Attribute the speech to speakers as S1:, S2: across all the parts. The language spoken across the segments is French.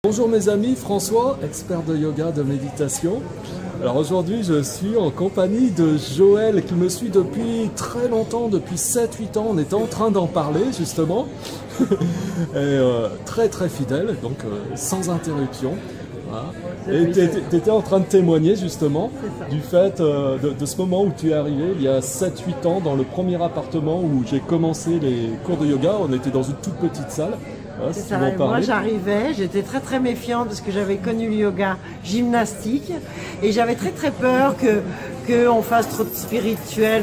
S1: Bonjour mes amis, François, expert de yoga, de méditation. Alors aujourd'hui je suis en compagnie de Joël qui me suit depuis très longtemps, depuis 7-8 ans. On était en train d'en parler justement. Et très fidèle, donc sans interruption. Voilà. Et tu étais en train de témoigner justement du fait de ce moment où tu es arrivé il y a 7-8 ans dans le premier appartement où j'ai commencé les cours de yoga. On était dans une toute petite salle. Ah,
S2: c'est ça. Moi j'arrivais, j'étais très méfiante parce que j'avais connu le yoga gymnastique et j'avais très peur qu'on fasse trop de spirituel.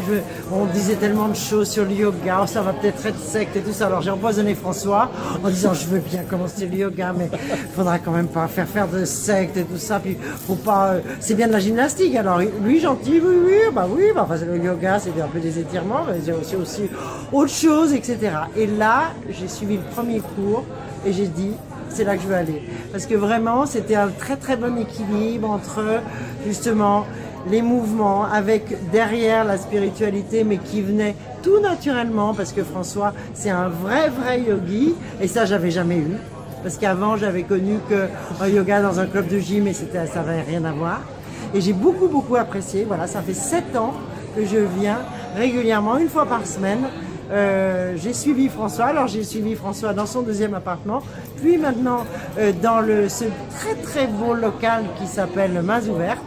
S2: On disait tellement de choses sur le yoga, oh, ça va peut-être être secte et tout ça. Alors j'ai empoisonné François en disant je veux bien commencer le yoga mais il faudra quand même pas faire de secte et tout ça. Puis faut pas, c'est bien de la gymnastique. Alors lui gentil, oui, enfin, le yoga c'est un peu des étirements, mais c'est aussi autre chose, etc. Et là j'ai suivi le premier cours. Et j'ai dit, c'est là que je veux aller. Parce que vraiment, c'était un très bon équilibre entre, justement, les mouvements avec derrière la spiritualité, mais qui venait tout naturellement, parce que François, c'est un vrai yogi, et ça, j'avais jamais eu. Parce qu'avant, j'avais connu un yoga dans un club de gym, et ça n'avait rien à voir. Et j'ai beaucoup apprécié. Voilà, ça fait 7 ans que je viens régulièrement, une fois par semaine. J'ai suivi François, alors j'ai suivi François dans son deuxième appartement, puis maintenant dans ce très beau local qui s'appelle Mains Ouvertes,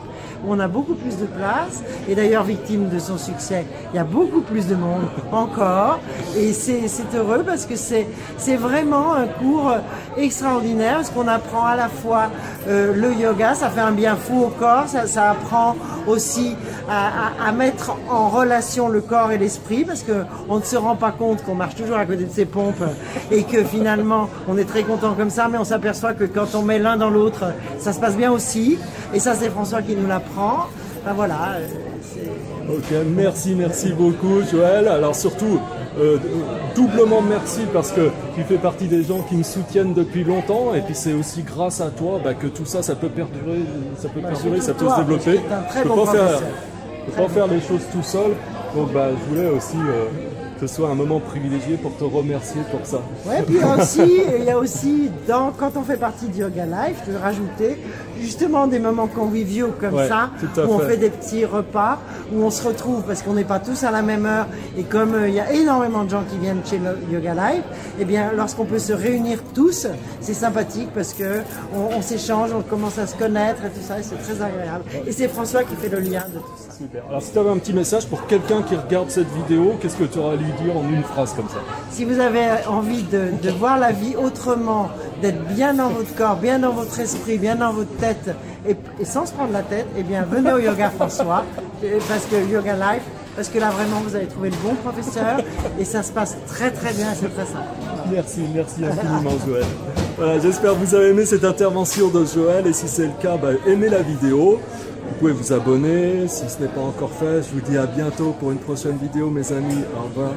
S2: où on a beaucoup plus de place, et d'ailleurs victime de son succès, il y a beaucoup plus de monde encore, et c'est heureux parce que c'est vraiment un cours extraordinaire, parce qu'on apprend à la fois le yoga, ça fait un bien fou au corps, ça apprend aussi à mettre en relation le corps et l'esprit, parce qu'on ne se rend pas compte qu'on marche toujours à côté de ses pompes, et que finalement on est très content comme ça, mais on s'aperçoit que quand on met l'un dans l'autre, ça se passe bien aussi, et ça c'est François qui nous l'apprend. Ben voilà.
S1: Ok, merci beaucoup Joël. Alors surtout, doublement merci parce que tu fais partie des gens qui me soutiennent depuis longtemps et puis c'est aussi grâce à toi que tout ça, ça peut perdurer, ça peut se développer. Je ne peux pas faire les choses tout seul, donc je voulais aussi que ce soit un moment privilégié pour te remercier pour ça.
S2: Ouais, puis il y a aussi, quand on fait partie de Yoga Life, de rajouter justement des moments conviviaux comme ça, où on fait des petits repas, où on se retrouve parce qu'on n'est pas tous à la même heure, et comme il y a énormément de gens qui viennent chez Yoga Life, et bien lorsqu'on peut se réunir tous, c'est sympathique parce que on s'échange, on commence à se connaître et tout ça, et c'est très agréable. Et c'est François qui fait le lien de tout ça.
S1: Super. Alors si tu avais un petit message pour quelqu'un qui regarde cette vidéo, qu'est-ce que tu aurais à lui dire en une phrase comme ça?
S2: Si vous avez envie de voir la vie autrement, d'être bien dans votre corps, bien dans votre esprit, bien dans votre tête, et sans se prendre la tête, eh bien venez au Yoga François, parce que Yoga Life, parce que là vraiment vous allez trouver le bon professeur, et ça se passe très bien, c'est très simple.
S1: Merci infiniment Joël. Voilà, j'espère que vous avez aimé cette intervention de Joël, et si c'est le cas, aimez la vidéo. Vous pouvez vous abonner, si ce n'est pas encore fait. Je vous dis à bientôt pour une prochaine vidéo mes amis. Au revoir.